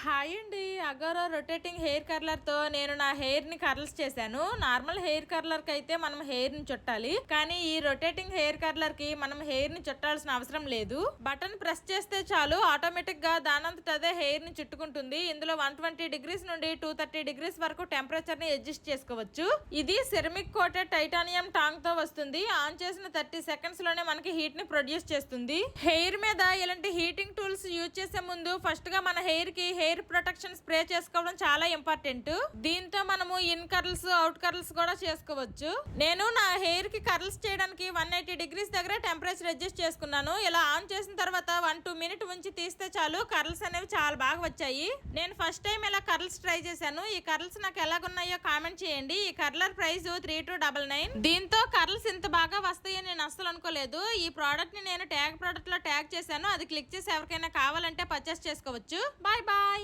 Hi అండి. Agora rotating hair curler తో నేను నా హెయిర్ ని కర్ల్స్ చేశాను. నార్మల్ హెయిర్ కర్లర్ కి అయితే మనం హెయిర్ ని చుట్టాలి, కానీ ఈ రొటేటింగ్ హెయిర్ కర్లర్ కి మనం హెయిర్ ని చుట్టాల్సిన అవసరం లేదు. బటన్ ప్రెస్ చేస్తే చాలు ఆటోమేటిక్ గా దానంతట అదే హెయిర్ ని చుట్టుకుంటుంది. ఇందులో 120 డిగ్రీస్ నుండి 230 డిగ్రీస్ వరకు టెంపరేచర్ ని అడ్జస్ట్ చేసుకోవచ్చు. ఇది సెరమిక్ కోటెడ్ టైటానియం టాంగ్ తో వస్తుంది. ఆన్ చేసిన 30 సెకండ్స్ లోనే మనకి హీట్ ని ప్రొడ్యూస్ చేస్తుంది. హెయిర్ మీద ఇలాంటి హీటింగ్ టూల్స్ యూజ్ చేసే ముందు ఫస్ట్ గా మన హెయిర్ కి హెయిర్ ప్రొటెక్షన్ స్ప్రే చేసుకోవడం చాలా ఇంపార్టెంట్. దీంతో మనము ఇన్ కర్ల్స్ అవుట్ కర్ల్స్ కూడా చేసుకోవచ్చు. నేను నా హెయిర్ కి కర్ల్స్ చేయడానికి 180 డిగ్రీస్ దగ్గర టెంపరేచర్ అడ్జస్ట్ చేసుకున్నాను. ఇలా ఆన్ చేసిన తర్వాత 1-2 మినిట్ ఉంచి తీస్తే చాలు కర్ల్స్ అనేవి చాలా బాగా వచ్చాయి. నేను ఫస్ట్ టైం ఇలా కర్ల్స్ ట్రై చేశాను. ఈ కర్ల్స్ నాకు ఎలాగున్నాయో కామెంట్ చేయండి. ఈ కర్లర్ ప్రైస్ 3299. దీంతో కర్ల్స్ ఇంత బాగా వస్తాయని నేను అస్సలు అనుకోలేదు. ఈ ప్రోడక్ట్ ని నేను ట్యాగ్ ప్రోడక్ట్ లో ట్యాగ్ చేశాను. అది క్లిక్ చేసి ఎవరికైనా కావాలంటే పర్చేస్ చేసుకోవచ్చు. Bye bye.